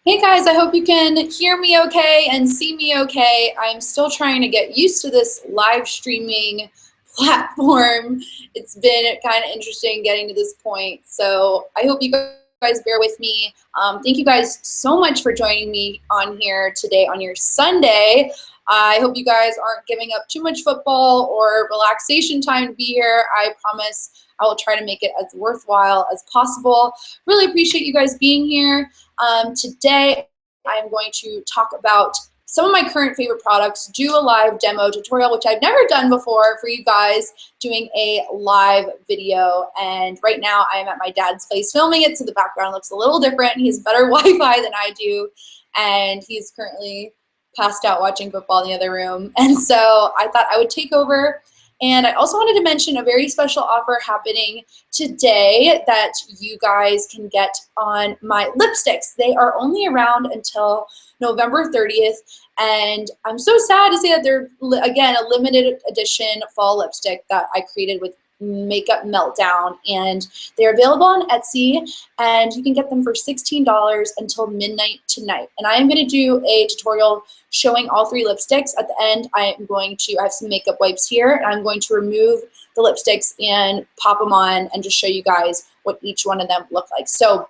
Hey guys, I hope you can hear me okay and see me okay. I'm still trying to get used to this live streaming platform. It's been kind of interesting getting to this point. So I hope you guys bear with me. Thank you guys so much for joining me on here today on your Sunday. I hope you guys aren't giving up too much football or relaxation time to be here. I promise I will try to make it as worthwhile as possible. Really appreciate you guys being here. Today, I'm going to talk about some of my current favorite products, do a live demo tutorial, which I've never done before for you guys, doing a live video. And right now I'm at my dad's place filming it, so the background looks a little different. He has better Wi-Fi than I do, and he's currently passed out watching football in the other room. And so I thought I would take over. And I also wanted to mention a very special offer happening today that you guys can get on my lipsticks. They are only around until November 30th, and I'm so sad to say that they're, again, a limited edition fall lipstick that I created with Makeup Meltdown, and they're available on Etsy, and you can get them for $16 until midnight tonight. And I am going to do a tutorial showing all three lipsticks. At the end, I have some makeup wipes here, and I'm going to remove the lipsticks and pop them on and just show you guys what each one of them look like. So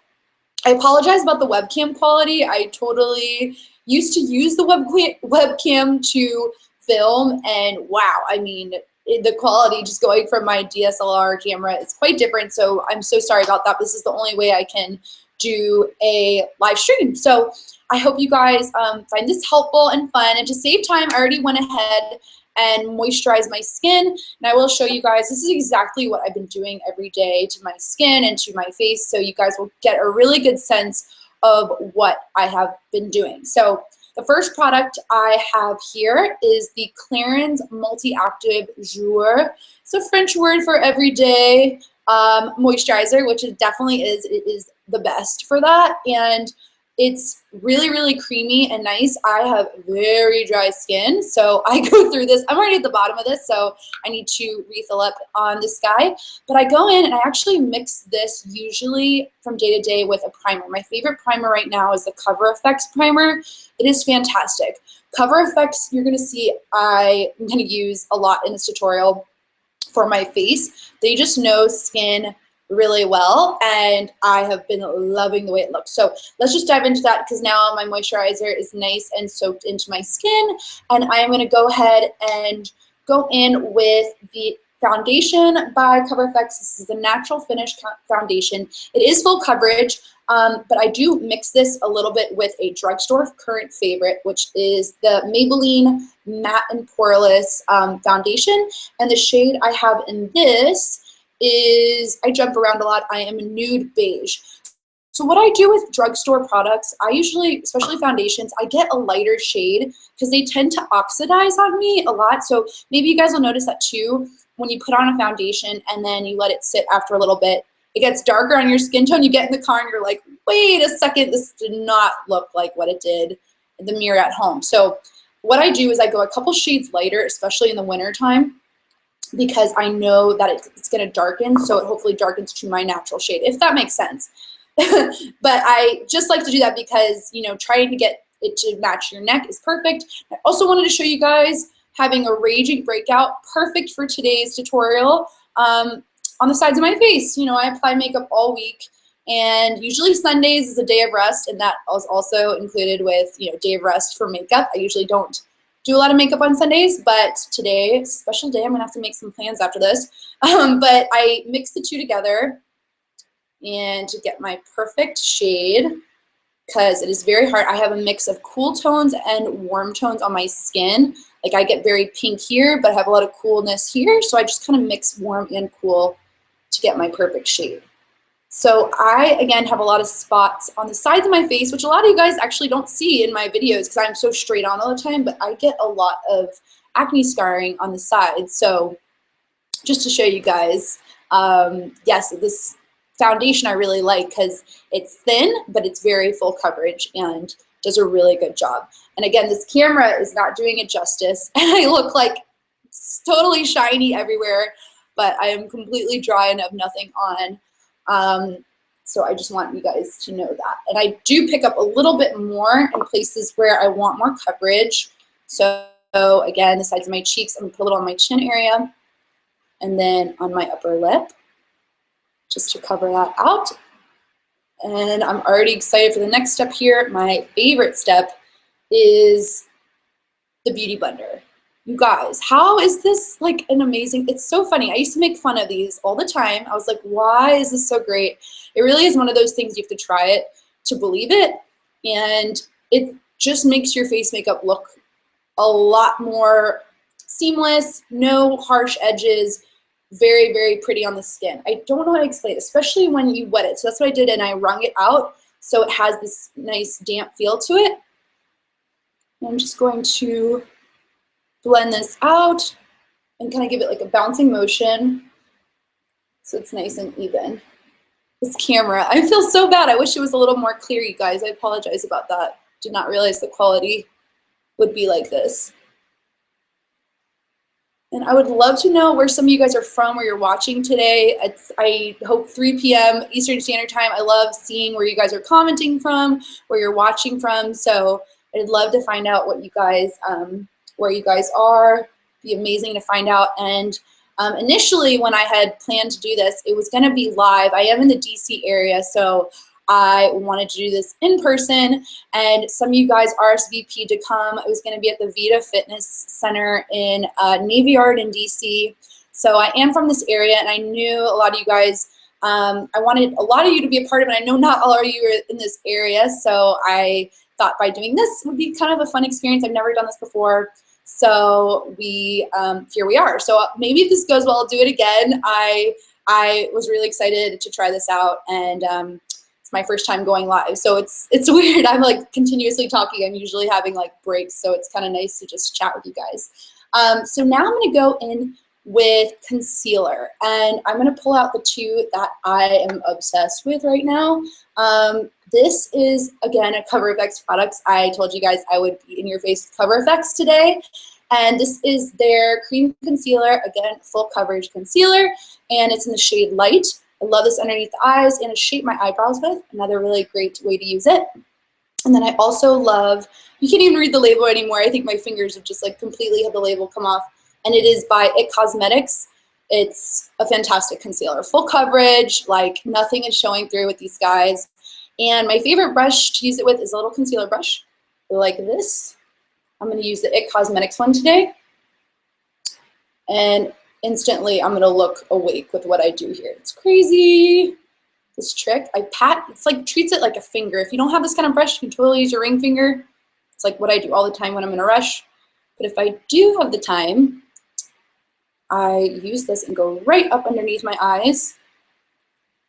I apologize about the webcam quality. I totally used to use the webcam to film, and wow, I mean, the quality just going from my DSLR camera is quite different, so I'm so sorry about that. This is the only way I can do a live stream. So I hope you guys find this helpful and fun. And to save time, I already went ahead and moisturized my skin. And I will show you guys, this is exactly what I've been doing every day to my skin and to my face, so you guys will get a really good sense of what I have been doing. So the first product I have here is the Clarins Multi-Active Jour. It's a French word for everyday moisturizer, which it definitely is. It is the best for that, and it's really, really creamy and nice. I have very dry skin, so I go through this. I'm already at the bottom of this, so I need to refill up on this guy. But I go in and I actually mix this usually from day to day with a primer. My favorite primer right now is the Cover FX primer. It is fantastic. Cover FX, you're going to see I'm going to use a lot in this tutorial for my face. They just know skin really well, and I have been loving the way it looks. So let's just dive into that, because now my moisturizer is nice and soaked into my skin, and I am going to go ahead and go in with the foundation by Cover FX. This is a natural finish foundation. It is full coverage, but I do mix this a little bit with a drugstore current favorite, which is the Maybelline Matte and Poreless foundation. And the shade I have in this is, I jump around a lot, I am a nude beige. So what I do with drugstore products, I usually, especially foundations, I get a lighter shade because they tend to oxidize on me a lot. So maybe you guys will notice that too, when you put on a foundation and then you let it sit after a little bit, it gets darker on your skin tone. You get in the car and you're like, wait a second, this did not look like what it did in the mirror at home. So what I do is I go a couple shades lighter, especially in the winter time, because I know that it's going to darken, so it hopefully darkens to my natural shade, if that makes sense. But I just like to do that because, you know, trying to get it to match your neck is perfect. I also wanted to show you guys having a raging breakout, perfect for today's tutorial, on the sides of my face. You know, I apply makeup all week, and usually Sundays is a day of rest, and that is also included with, you know, day of rest for makeup. I usually don't do a lot of makeup on Sundays, but today, it's a special day. I'm gonna have to make some plans after this. But I mix the two together and to get my perfect shade, because it is very hard. I have a mix of cool tones and warm tones on my skin. Like, I get very pink here, but I have a lot of coolness here. So I just kind of mix warm and cool to get my perfect shade. So I, again, have a lot of spots on the sides of my face, which a lot of you guys actually don't see in my videos because I'm so straight on all the time, but I get a lot of acne scarring on the sides. So just to show you guys, yes, this foundation I really like because it's thin, but it's very full coverage and does a really good job. And again, this camera is not doing it justice, and I look like totally shiny everywhere, but I am completely dry and have nothing on. So I just want you guys to know that. And I do pick up a little bit more in places where I want more coverage. So again, the sides of my cheeks, I'm gonna put a little on my chin area and then on my upper lip, just to cover that out. And I'm already excited for the next step here. My favorite step is the Beauty Blender. You guys, how is this like an amazing, it's so funny. I used to make fun of these all the time. I was like, why is this so great? It really is one of those things you have to try it to believe it. And it just makes your face makeup look a lot more seamless, no harsh edges, very, very pretty on the skin. I don't know how to explain it, especially when you wet it. So that's what I did, and I wrung it out so it has this nice damp feel to it. I'm just going to blend this out and kind of give it like a bouncing motion so it's nice and even. This camera, I feel so bad. I wish it was a little more clear, you guys. I apologize about that. Did not realize the quality would be like this. And I would love to know where some of you guys are from, where you're watching today. I hope 3 p.m. Eastern Standard Time. I love seeing where you guys are commenting from, where you're watching from. So I'd love to find out what you guys, where you guys are. It'd be amazing to find out. And initially, when I had planned to do this, it was going to be live. I am in the DC area, so I wanted to do this in person, and some of you guys RSVP'd to come. It was going to be at the Vita Fitness Center in Navy Yard in DC. So I am from this area, and I knew a lot of you guys, I wanted a lot of you to be a part of it. I know not all of you are in this area, so I thought by doing this would be kind of a fun experience. I've never done this before. So here we are. So maybe if this goes well, I'll do it again. I was really excited to try this out, and it's my first time going live. So it's weird. I'm like continuously talking. I'm usually having like breaks, so it's kind of nice to just chat with you guys. So now I'm gonna go in with concealer, and I'm gonna pull out the two that I am obsessed with right now. This is, again, a Cover FX products. I told you guys I would be in your face with Cover FX today. And this is their cream concealer, again, full coverage concealer, and it's in the shade Light. I love this underneath the eyes, and to shape my eyebrows with, another really great way to use it. And then I also love, you can't even read the label anymore. I think my fingers have just like completely had the label come off. And it is by IT Cosmetics. It's a fantastic concealer. Full coverage, like nothing is showing through with these guys. And my favorite brush to use it with is a little concealer brush like this. I'm going to use the IT Cosmetics one today. And instantly I'm going to look awake with what I do here. It's crazy. This trick, I pat, it's like treats it like a finger. If you don't have this kind of brush, you can totally use your ring finger. It's like what I do all the time when I'm in a rush. But if I do have the time, I use this and go right up underneath my eyes.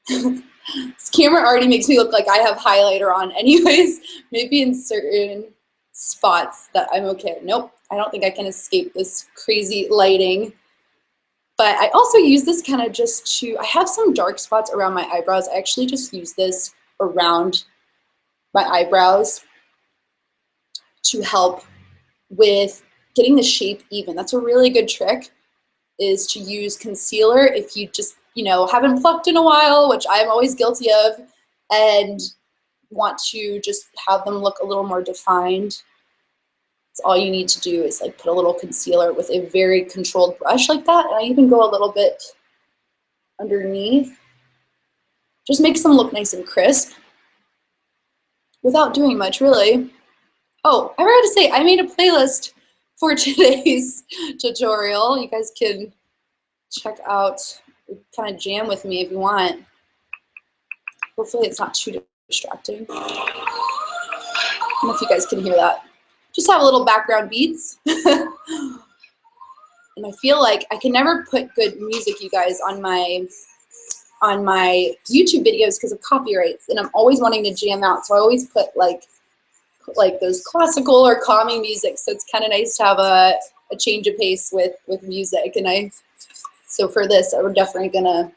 This camera already makes me look like I have highlighter on anyways. Maybe in certain spots that I'm okay. Nope, I don't think I can escape this crazy lighting. But I also use this kind of just to, I have some dark spots around my eyebrows. I actually just use this around my eyebrows to help with getting the shape even. That's a really good trick, is to use concealer if you just, you know, haven't plucked in a while, which I'm always guilty of, and want to just have them look a little more defined. It's all you need to do is like put a little concealer with a very controlled brush like that. And I even go a little bit underneath. Just makes them look nice and crisp without doing much, really. Oh, I forgot to say, I made a playlist for today's tutorial. You guys can check out, kind of jam with me if you want. Hopefully it's not too distracting. I don't know if you guys can hear that. Just have a little background beats. And I feel like I can never put good music, you guys, on my YouTube videos because of copyrights, and I'm always wanting to jam out. So I always put like those classical or calming music. So it's kind of nice to have a change of pace with music. And so for this, we're definitely gonna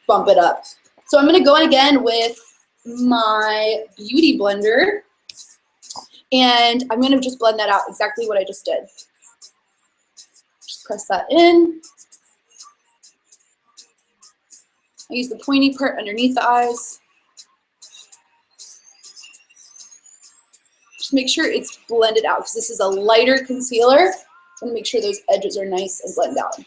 bump it up. So I'm gonna go in again with my Beauty Blender. And I'm going to just blend that out, exactly what I just did. Just press that in. I use the pointy part underneath the eyes. Just make sure it's blended out because this is a lighter concealer. I'm gonna make sure those edges are nice and blend out.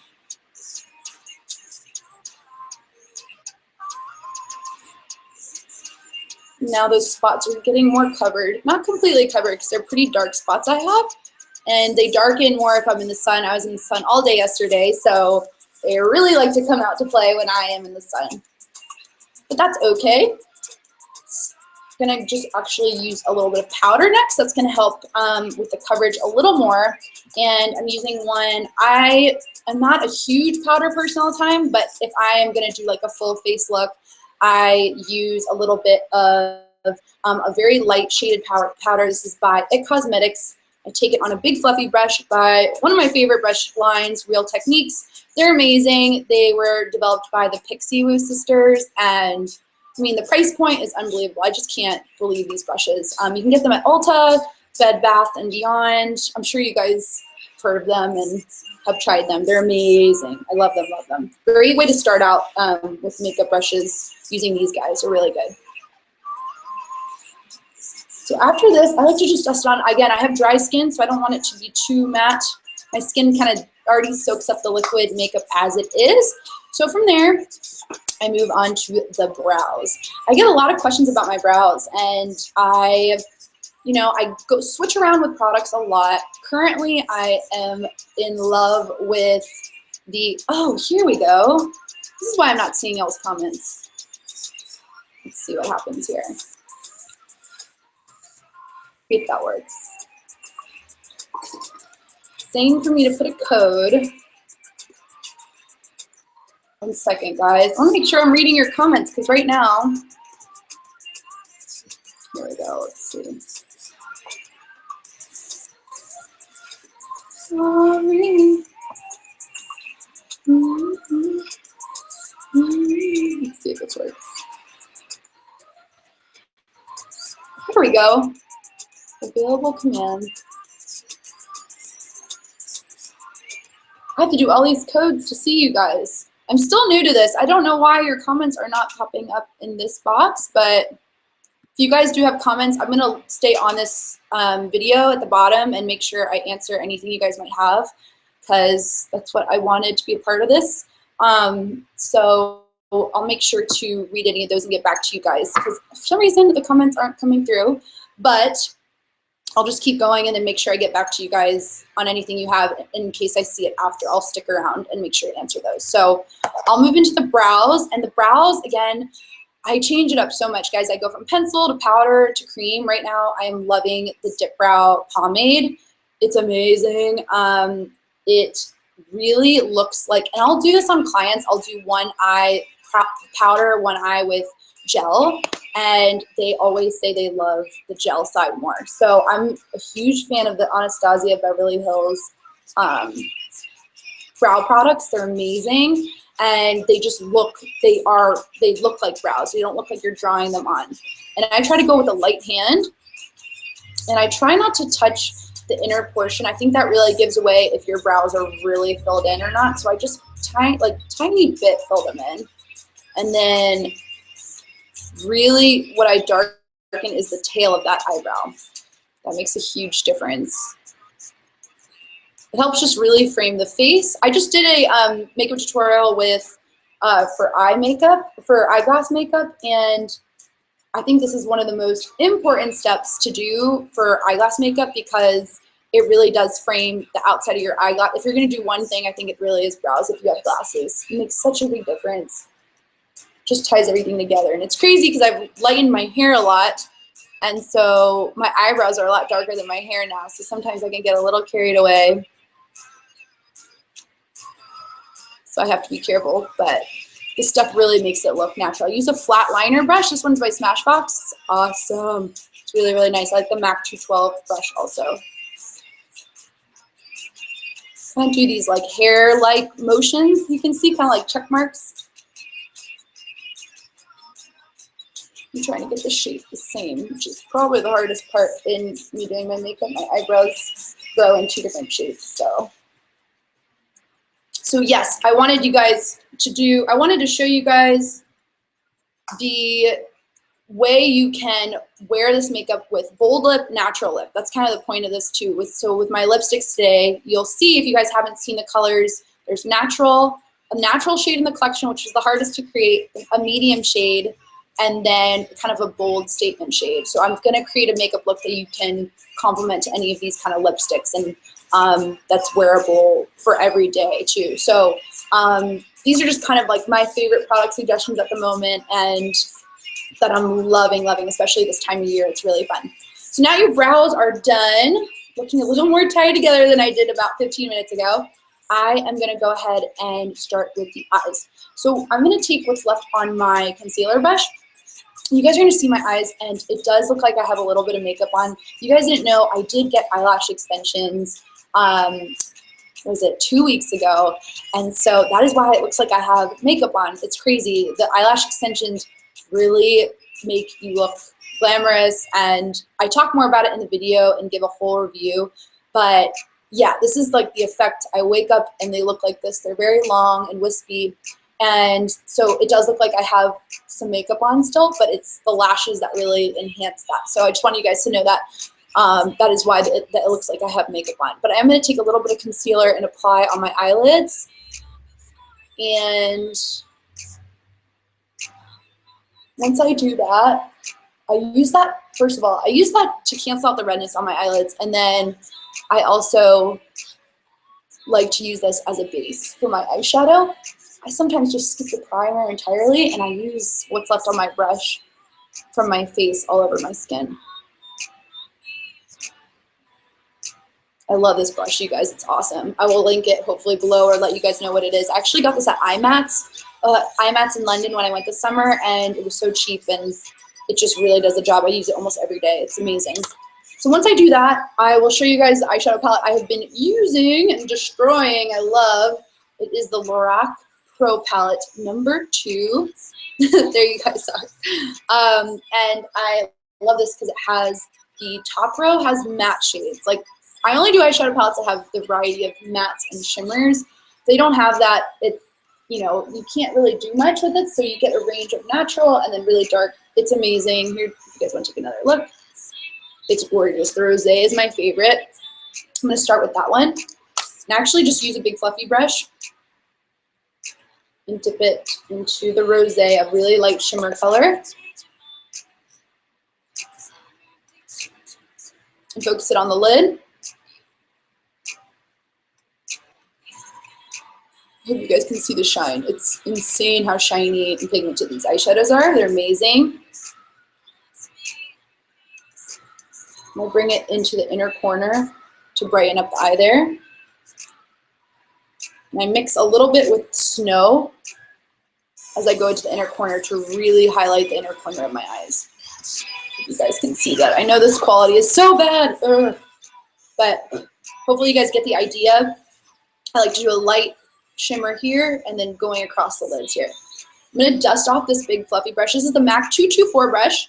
Now those spots are getting more covered. Not completely covered because they're pretty dark spots I have. And they darken more if I'm in the sun. I was in the sun all day yesterday, so they really like to come out to play when I am in the sun. But that's okay. I'm gonna just actually use a little bit of powder next. That's gonna help with the coverage a little more. And I'm using one, I am not a huge powder person all the time, but if I am gonna do like a full face look, I use a little bit of a very light shaded powder. This is by It Cosmetics. I take it on a big fluffy brush by one of my favorite brush lines, Real Techniques. They're amazing. They were developed by the Pixie Woo sisters, and I mean, the price point is unbelievable. I just can't believe these brushes. You can get them at Ulta, Bed Bath & Beyond. I'm sure you guys have heard of them and have tried them. They're amazing. I love them, love them. Great way to start out with makeup brushes using these guys. They're really good. So after this, I like to just dust on. Again, I have dry skin, so I don't want it to be too matte. My skin kind of already soaks up the liquid makeup as it is. So from there, I move on to the brows. I get a lot of questions about my brows, and I go switch around with products a lot. Currently, I am in love with the, oh, here we go. This is why I'm not seeing y'all's comments. Let's see what happens here. See if that works. Saying for me to put a code. 1 second, guys. I want to make sure I'm reading your comments because right now, here we go. Let's see. Sorry. Let's see if this works. Here we go. Available commands. I have to do all these codes to see you guys. I'm still new to this. I don't know why your comments are not popping up in this box, but if you guys do have comments, I'm gonna stay on this video at the bottom and make sure I answer anything you guys might have, because that's what I wanted to be a part of this. So I'll make sure to read any of those and get back to you guys, because for some reason the comments aren't coming through, but I'll just keep going and then make sure I get back to you guys on anything you have in case I see it after. I'll stick around and make sure to answer those. So I'll move into the brows, and the brows, again, I change it up so much, guys. I go from pencil to powder to cream. Right now, I am loving the Dip Brow Pomade. It's amazing. It really looks like, and I'll do this on clients. I'll do one eye powder, one eye with gel, and they always say they love the gel side more. So I'm a huge fan of the Anastasia Beverly Hills brow products. They're amazing, and they just look, they look like brows. They don't look like you're drawing them on. And I try to go with a light hand, and I try not to touch the inner portion. I think that really gives away if your brows are really filled in or not. So I just tiny bit fill them in, and then really what I darken is the tail of that eyebrow. That makes a huge difference. It helps just really frame the face. I just did a makeup tutorial with for eyeglass makeup, and I think this is one of the most important steps to do for eyeglass makeup, because it really does frame the outside of your eyeglass. If you're gonna do one thing, I think it really is brows if you have glasses. It makes such a big difference. Just ties everything together. And it's crazy because I've lightened my hair a lot, and so my eyebrows are a lot darker than my hair now, so sometimes I can get a little carried away. So I have to be careful, but this stuff really makes it look natural. I use a flat liner brush. This one's by Smashbox. It's awesome. It's really, really nice. I like the MAC 212 brush also. Kind of do these like hair-like motions. You can see kind of like check marks. I'm trying to get the shape the same, which is probably the hardest part in me doing my makeup. My eyebrows grow in 2 different shapes, So yes, I wanted to show you guys the way you can wear this makeup with bold lip, natural lip. That's kind of the point of this too. So with my lipsticks today, you'll see, if you guys haven't seen the colors, there's a natural shade in the collection, which is the hardest to create, a medium shade, and then kind of a bold statement shade. So I'm gonna create a makeup look that you can complement to any of these kind of lipsticks, and that's wearable for every day too. So these are just kind of like my favorite product suggestions at the moment, and that I'm loving, especially this time of year. It's really fun. So now your brows are done, looking a little more tied together than I did about 15 minutes ago. I am gonna go ahead and start with the eyes. So I'm gonna take what's left on my concealer brush. You guys are gonna see my eyes, and it does look like I have a little bit of makeup on. If you guys didn't know, I did get eyelash extensions, was it 2 weeks ago? And so that is why it looks like I have makeup on. It's crazy. The eyelash extensions really make you look glamorous, and I talk more about it in the video and give a whole review. But yeah, this is like the effect. I wake up and they look like this. They're very long and wispy, and so it does look like I have some makeup on still, but it's the lashes that really enhance that. So I just want you guys to know that that is why it looks like I have makeup on. But I am going to take a little bit of concealer and apply on my eyelids, and once I do that, I use that, first of all, I use that to cancel out the redness on my eyelids, and then I also like to use this as a base for my eyeshadow. I sometimes just skip the primer entirely, and I use what's left on my brush from my face all over my skin. I love this brush, you guys. It's awesome. I will link it hopefully below, or let you guys know what it is. I actually got this at IMATS in London when I went this summer, and it was so cheap, and it just really does the job. I use it almost every day. It's amazing. So once I do that, I will show you guys the eyeshadow palette I have been using and destroying. I love it. Is the Lorac Pro Palette #2. There you guys are. And I love this because it has, the top row has matte shades. Like, I only do eyeshadow palettes that have the variety of mattes and shimmers. They don't have that. You know, you can't really do much with it, so you get a range of natural and then really dark. It's amazing. Here, if you guys want to take another look, it's gorgeous. The Rosé is my favorite. I'm going to start with that one. And actually just use a big fluffy brush and dip it into the Rosé, a really light shimmer color. And focus it on the lid. I hope you guys can see the shine. It's insane how shiny and pigmented these eyeshadows are. They're amazing. I'm gonna bring it into the inner corner to brighten up the eye there. And I mix a little bit with Snow as I go into the inner corner to really highlight the inner corner of my eyes. Hope you guys can see that. I know this quality is so bad, but hopefully you guys get the idea. I like to do a light shimmer here and then going across the lids here. I'm going to dust off this big fluffy brush. This is the MAC 224 brush.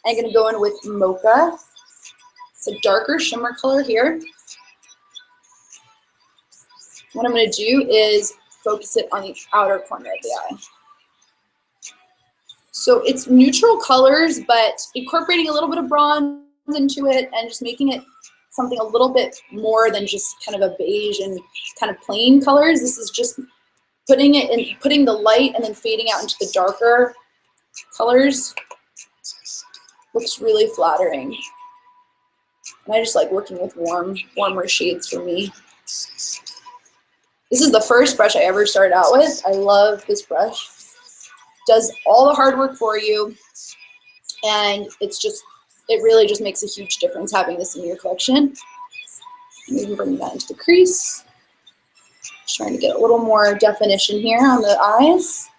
I'm going to go in with Mocha. It's a darker shimmer color here. What I'm going to do is focus it on the outer corner of the eye. So it's neutral colors, but incorporating a little bit of bronze into it and just making it something a little bit more than just kind of a beige and kind of plain colors. This is just putting it in, putting the light and then fading out into the darker colors. Looks really flattering. And I just like working with warmer shades for me. This is the first brush I ever started out with. I love this brush. Does all the hard work for you, and it really just makes a huge difference having this in your collection. You can bring that into the crease. Just trying to get a little more definition here on the eyes.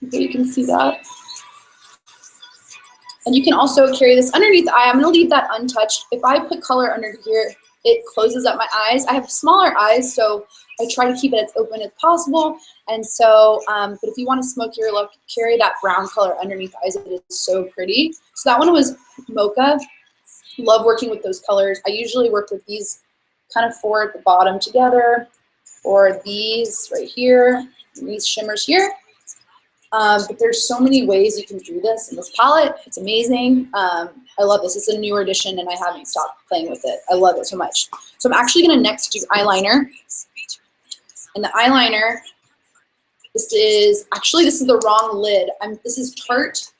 Okay, you can see that. And you can also carry this underneath the eye. I'm going to leave that untouched. If I put color under here, it closes up my eyes. I have smaller eyes, so I try to keep it as open as possible. And so, but if you want a smokier look, carry that brown color underneath the eyes. It is so pretty. So that one was Mocha. Love working with those colors. I usually work with these kind of four at the bottom together, or these right here, and these shimmers here. But there's so many ways you can do this in this palette. It's amazing. I love this. It's a newer edition, and I haven't stopped playing with it. I love it so much. So I'm actually going to next do eyeliner. And the eyeliner, this is the wrong lid. This is Tarte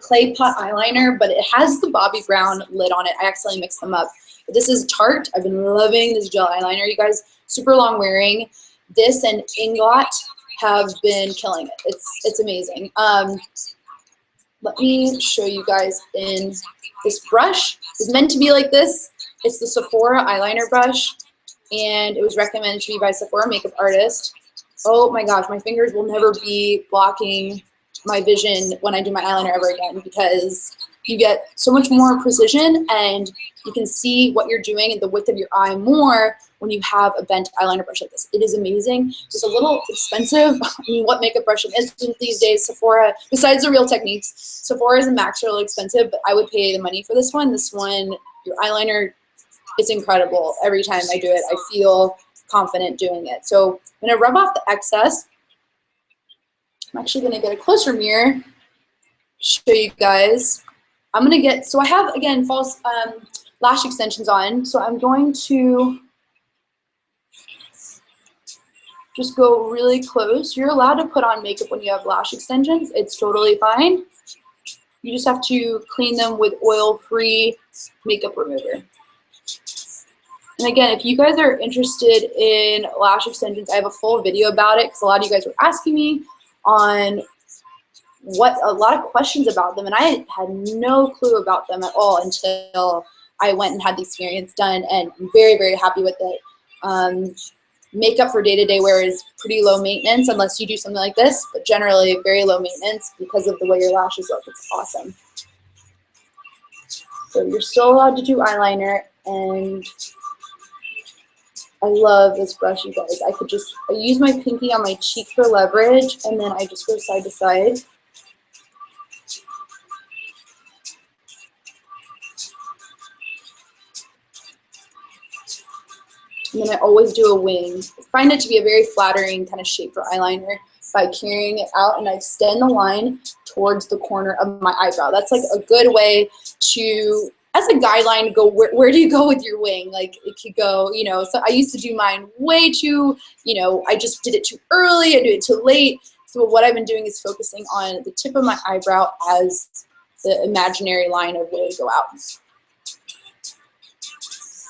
Clay Pot Eyeliner, but it has the Bobbi Brown lid on it. I accidentally mixed them up. But this is Tarte. I've been loving this gel eyeliner, you guys. Super long wearing. This and Inglot have been killing it. It's amazing. Let me show you guys in this brush. It's meant to be like this. It's the Sephora eyeliner brush, and it was recommended to me by Sephora makeup artist. Oh my gosh, my fingers will never be blocking my vision when I do my eyeliner ever again, because you get so much more precision and you can see what you're doing and the width of your eye more when you have a bent eyeliner brush like this. It is amazing. Just a little expensive. I mean, what makeup brushing is these days, Sephora, besides the Real Techniques, Sephora's and MAC's are a little expensive, but I would pay the money for this one. This one, your eyeliner, it's incredible. Every time I do it, I feel confident doing it. So I'm gonna rub off the excess. I'm actually gonna get a closer mirror, show you guys. I'm gonna get, so I have, again, false lash extensions on, so I'm going to just go really close. You're allowed to put on makeup when you have lash extensions. It's totally fine. You just have to clean them with oil-free makeup remover. And again, if you guys are interested in lash extensions, I have a full video about it because a lot of you guys were asking me on a lot of questions about them, and I had no clue about them at all until I went and had the experience done, and I'm very, very happy with it. Makeup for day-to-day wear is pretty low maintenance unless you do something like this, but generally very low maintenance because of the way your lashes look. It's awesome. So you're still allowed to do eyeliner, and I love this brush, you guys. I use my pinky on my cheek for leverage, and then I just go side to side. And then I always do a wing. I find it to be a very flattering kind of shape for eyeliner by carrying it out, and I extend the line towards the corner of my eyebrow. That's like a good way to, as a guideline, go where do you go with your wing? Like it could go, you know, so I used to do mine way too, you know, I just did it too early, I did it too late. So what I've been doing is focusing on the tip of my eyebrow as the imaginary line of where to go out.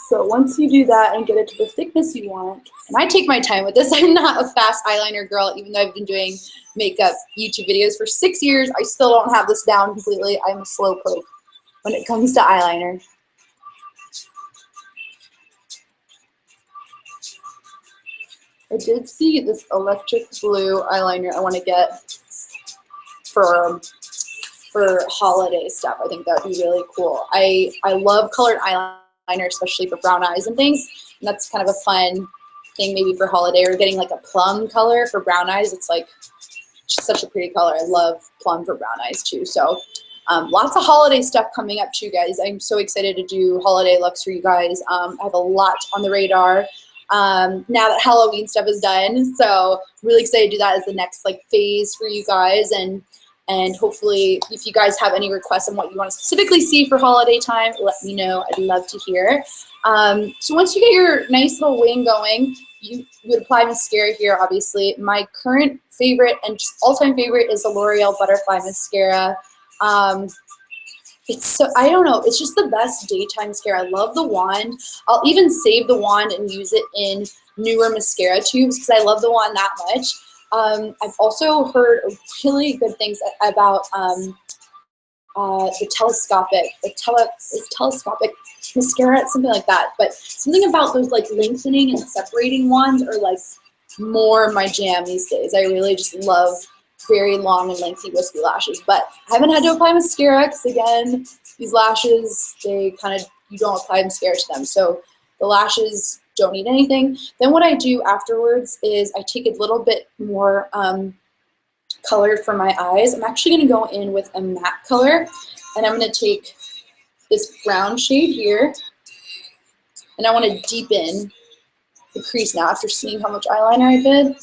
So once you do that and get it to the thickness you want, and I take my time with this, I'm not a fast eyeliner girl, even though I've been doing makeup YouTube videos for 6 years, I still don't have this down completely. I'm a slow poke when it comes to eyeliner. I did see this electric blue eyeliner I want to get for holiday stuff. I think that would be really cool. I love colored eyeliner, especially for brown eyes and things. And that's kind of a fun thing maybe for holiday, or getting like a plum color for brown eyes. It's like such a pretty color. I love plum for brown eyes too. So lots of holiday stuff coming up too, guys. I'm so excited to do holiday looks for you guys. I have a lot on the radar now that Halloween stuff is done. So really excited to do that as the next like phase for you guys. And hopefully, if you guys have any requests on what you want to specifically see for holiday time, let me know. I'd love to hear. So once you get your nice little wing going, you would apply mascara here, obviously. My current favorite and just all-time favorite is the L'Oreal Butterfly Mascara. It's so, I don't know, it's just the best daytime mascara. I love the wand. I'll even save the wand and use it in newer mascara tubes because I love the wand that much. I've also heard really good things about the telescopic mascara, something like that. But something about those like lengthening and separating wands are like more my jam these days. I really just love very long and lengthy wispy lashes. But I haven't had to apply mascara because again, these lashes, they kind of, you don't apply mascara to them. So the lashes don't need anything. Then what I do afterwards is I take a little bit more colored for my eyes. I'm actually going to go in with a matte color, and I'm going to take this brown shade here, and I want to deepen the crease now after seeing how much eyeliner I did.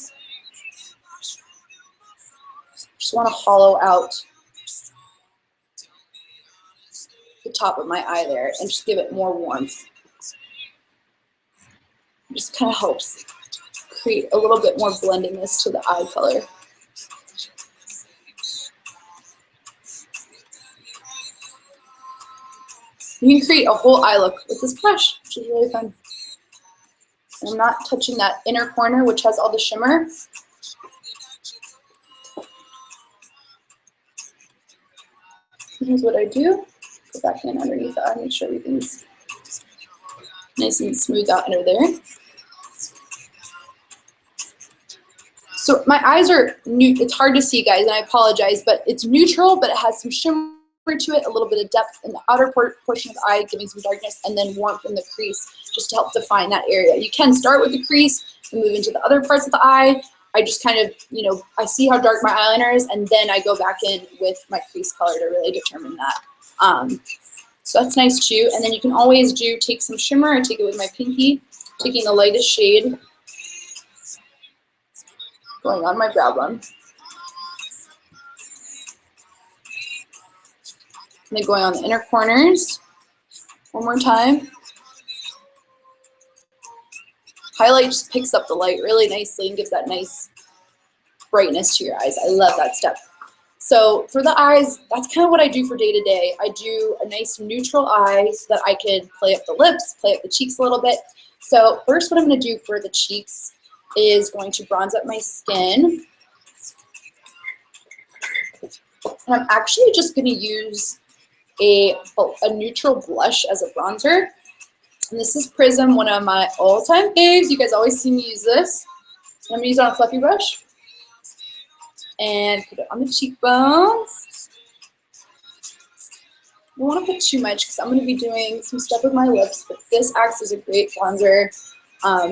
Just want to hollow out the top of my eye there and just give it more warmth. It just kind of helps create a little bit more blendiness to the eye color. You can create a whole eye look with this brush, which is really fun. And I'm not touching that inner corner, which has all the shimmer. Here's what I do. Go back in underneath the eye, make sure everything's nice and smooth out under there. So my eyes are new. It's hard to see, guys, and I apologize, but it's neutral, but it has some shimmer to it, a little bit of depth in the outer portion of the eye, giving some darkness, and then warmth in the crease, just to help define that area. You can start with the crease and move into the other parts of the eye. I just kind of, you know, I see how dark my eyeliner is, and then I go back in with my crease color to really determine that. So that's nice too. And then you can always take some shimmer. I take it with my pinky, taking the lightest shade, going on my brow bone. And then going on the inner corners. One more time. Highlight just picks up the light really nicely and gives that nice brightness to your eyes. I love that step. So for the eyes, that's kind of what I do for day to day. I do a nice neutral eye so that I can play up the lips, play up the cheeks a little bit. So first what I'm going to do for the cheeks is going to bronze up my skin. And I'm actually just going to use a neutral blush as a bronzer. And this is Prism, one of my all-time faves. You guys always see me use this. I'm going to use it on a fluffy brush. And put it on the cheekbones. I don't want to put too much because I'm going to be doing some stuff with my lips, but this acts as a great bronzer. I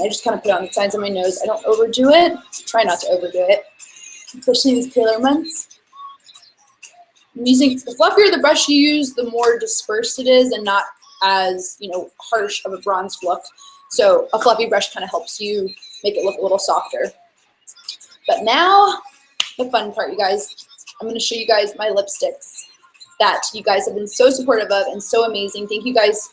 just kind of put it on the sides of my nose. I don't overdo it. Try not to overdo it, especially in these paler months. I'm using, the fluffier the brush you use, the more dispersed it is and not as, you know, harsh of a bronzed look. So a fluffy brush kind of helps you make it look a little softer. But now, the fun part, you guys. I'm going to show you guys my lipsticks that you guys have been so supportive of and so amazing. Thank you guys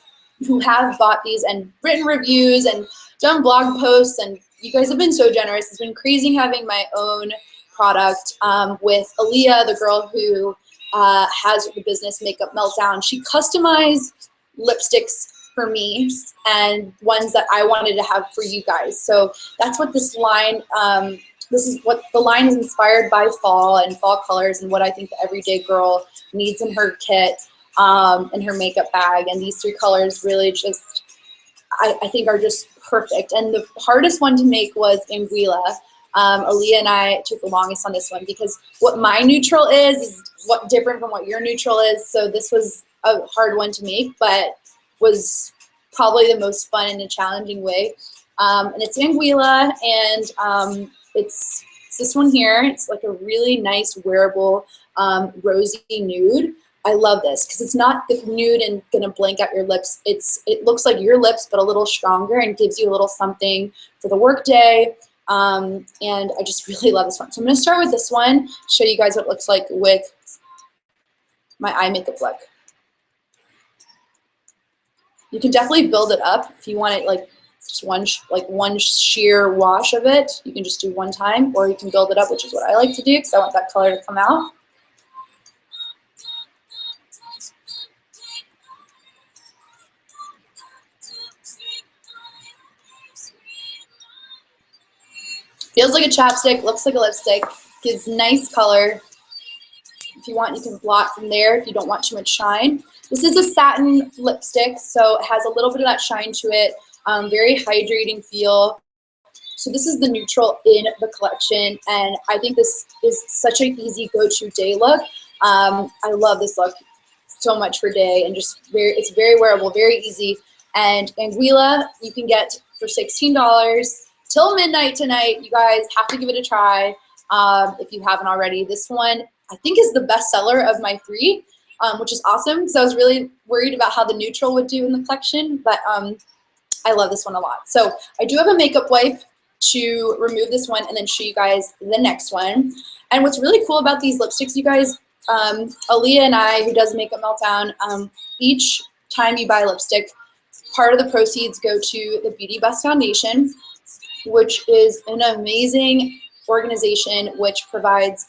who have bought these and written reviews and done blog posts, and you guys have been so generous. It's been crazy having my own product with Aaliyah, the girl who has the business Makeup Meltdown. She customized lipsticks for me and ones that I wanted to have for you guys. So that's what this line, this is what the line is inspired by fall and fall colors and what I think the everyday girl needs in her kit, in her makeup bag. And these three colors really just, I think are just perfect. And the hardest one to make was Anguilla. Aaliyah and I took the longest on this one because what my neutral is what different from what your neutral is. So this was a hard one to make, but was probably the most fun in a challenging way. And it's Anguilla, and it's this one here. It's like a really nice wearable rosy nude. I love this because it's not the nude and gonna blank out your lips. It looks like your lips but a little stronger and gives you a little something for the work day. And I just really love this one. So I'm gonna start with this one, show you guys what it looks like with my eye makeup look. You can definitely build it up if you want it like just one sheer wash of it. You can just do one time, or you can build it up, which is what I like to do because I want that color to come out. Feels like a chapstick, looks like a lipstick, gives nice color. If you want, you can blot from there if you don't want too much shine. This is a satin lipstick, so it has a little bit of that shine to it, very hydrating feel. So this is the neutral in the collection, and I think this is such an easy go-to day look. I love this look so much for day, and just it's very wearable, very easy. And Anguilla you can get for $16 till midnight tonight. You guys have to give it a try if you haven't already. This one I think is the best seller of my three, which is awesome because I was really worried about how the neutral would do in the collection, but I love this one a lot. So I do have a makeup wipe to remove this one and then show you guys the next one. And what's really cool about these lipsticks, you guys, Aaliyah and I, who does Makeup Meltdown, each time you buy lipstick, part of the proceeds go to the Beauty Best Foundation, which is an amazing organization which provides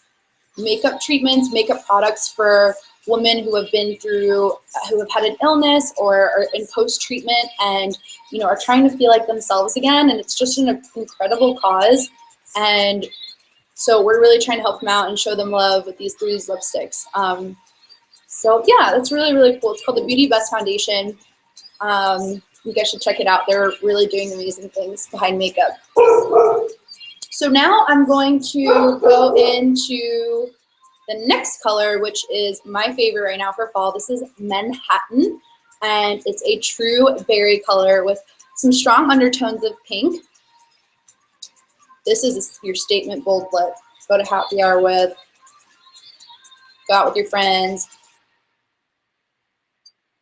makeup treatments, makeup products for women who have been through, who have had an illness or are in post-treatment and, you know, are trying to feel like themselves again. And it's just an incredible cause. And so we're really trying to help them out and show them love with these lipsticks. So yeah, that's really, really cool. It's called the Beauty Best Foundation. You guys should check it out. They're really doing amazing things behind makeup. So now I'm going to go into the next color, which is my favorite right now for fall. This is Manhattan, and it's a true berry color with some strong undertones of pink. This is your statement bold lip. Go to happy hour with, go out with your friends.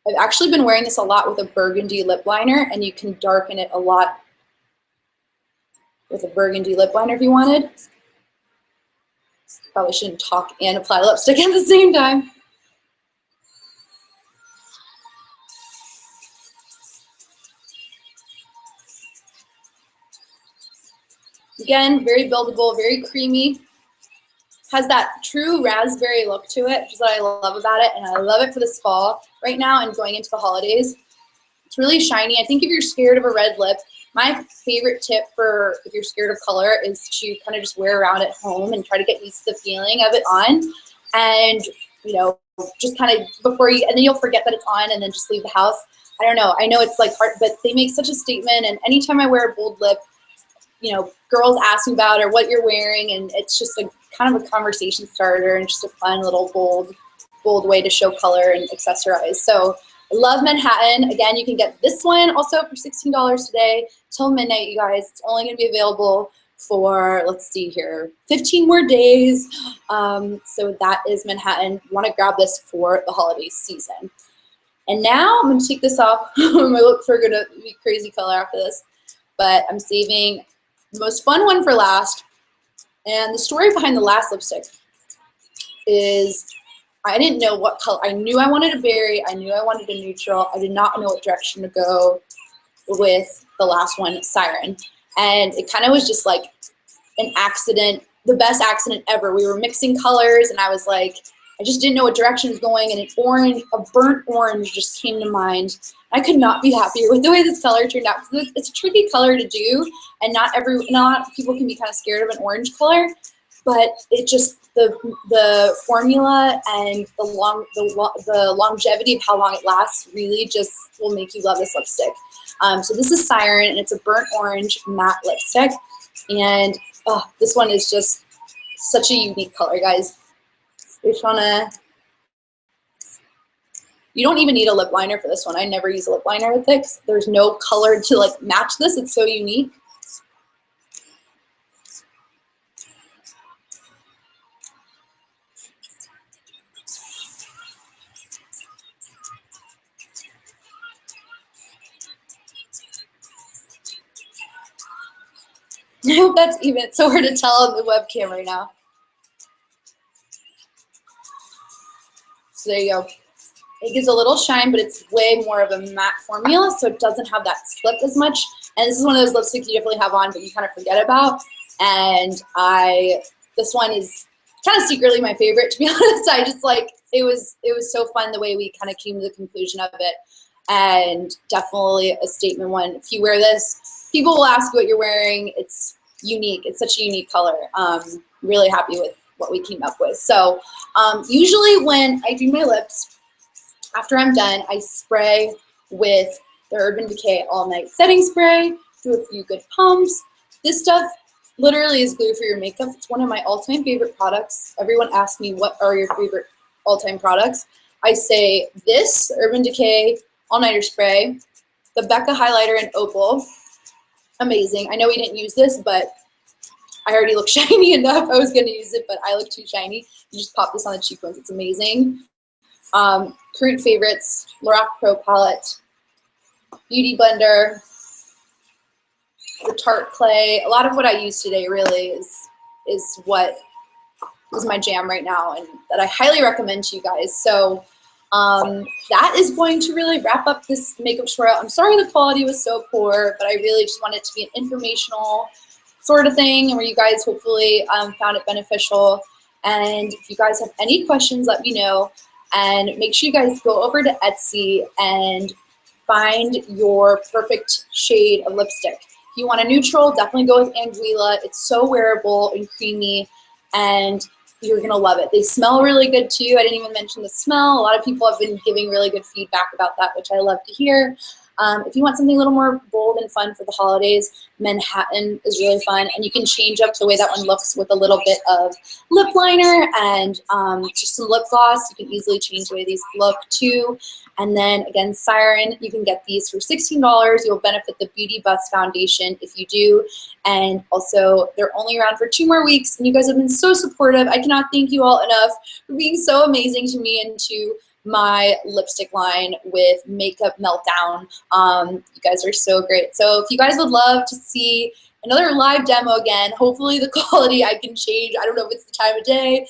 I've actually been wearing this a lot with a burgundy lip liner, and you can darken it a lot with a burgundy lip liner if you wanted. Probably shouldn't talk and apply lipstick at the same time. Again, very buildable, very creamy. Has that true raspberry look to it, which is what I love about it, and I love it for this fall right now and going into the holidays. It's really shiny. I think if you're scared of a red lip, my favorite tip for if you're scared of color is to kind of just wear around at home and try to get used to the feeling of it on. And, you know, just kind of before you, and then you'll forget that it's on and then just leave the house. I don't know. I know it's like hard, but they make such a statement. And anytime I wear a bold lip, you know, girls ask me about it or what you're wearing. And it's just a kind of a conversation starter and just a fun little bold way to show color and accessorize. So I love Manhattan. Again, you can get this one also for $16 today till midnight, you guys. It's only going to be available for, let's see here, 15 more days. So that is Manhattan. You want to grab this for the holiday season. And now I'm going to take this off. My lips are going to be crazy color after this. But I'm saving the most fun one for last. And the story behind the last lipstick is I didn't know what color. I knew I wanted a berry. I knew I wanted a neutral. I did not know what direction to go with the last one, Siren. And it kind of was just like an accident, the best accident ever. We were mixing colors, and I was like, I just didn't know what direction it was going, and an orange, a burnt orange just came to mind. I could not be happier with the way this color turned out. It's a tricky color to do, and not people can be kind of scared of an orange color, but it just, the formula and the longevity of how long it lasts really just will make you love this lipstick. So this is Siren, and it's a burnt orange matte lipstick, and this one is just such a unique color, guys. You don't even need a lip liner for this one. I never use a lip liner with it. There's no color to like match this. It's so unique. I hope that's even. It's so hard to tell on the webcam right now. So there you go. It gives a little shine, but it's way more of a matte formula, so it doesn't have that slip as much. And this is one of those lipsticks you definitely have on, but you kind of forget about. And this one is kind of secretly my favorite, to be honest. I just like, it was so fun the way we kind of came to the conclusion of it. And definitely a statement one. If you wear this, people will ask you what you're wearing. It's unique. It's such a unique color. Really happy with what we came up with. So usually when I do my lips, after I'm done, I spray with the Urban Decay All Night Setting Spray, do a few good pumps. This stuff literally is glue for your makeup. It's one of my all-time favorite products. Everyone asks me, what are your favorite all-time products? I say this, Urban Decay All Nighter Spray, the Becca Highlighter in Opal. Amazing. I know we didn't use this, but I already look shiny enough. I was going to use it, but I look too shiny. You just pop this on the cheekbones. It's amazing. Current favorites, Lorac Pro Palette, Beauty Blender, the Tarte clay. A lot of what I use today really is what is my jam right now and that I highly recommend to you guys. So that is going to really wrap up this makeup tutorial. I'm sorry the quality was so poor, but I really just wanted it to be an informational sort of thing where you guys hopefully found it beneficial. And if you guys have any questions, let me know. And make sure you guys go over to Etsy and find your perfect shade of lipstick. If you want a neutral, definitely go with Anguilla. It's so wearable and creamy, and you're gonna love it. They smell really good too. I didn't even mention the smell. A lot of people have been giving really good feedback about that, which I love to hear. If you want something a little more bold and fun for the holidays, Manhattan is really fun, and you can change up the way that one looks with a little bit of lip liner and just some lip gloss. You can easily change the way these look too. And then again, Siren, you can get these for $16. You'll benefit the Beauty Bust Foundation if you do. And also, they're only around for 2 more weeks, and you guys have been so supportive. I cannot thank you all enough for being so amazing to me and to my lipstick line with Makeup Meltdown. You guys are so great. So if you guys would love to see another live demo again, hopefully the quality I can change. I don't know if it's the time of day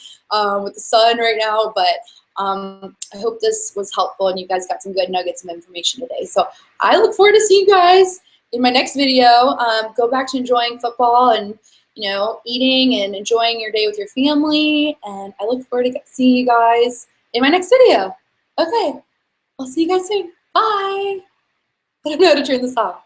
with the sun right now, but I hope this was helpful and you guys got some good nuggets of information today. So I look forward to seeing you guys in my next video. Go back to enjoying football and eating and enjoying your day with your family. And I look forward to seeing you guys in my next video. Okay, I'll see you guys soon. Bye. I don't know how to turn this off.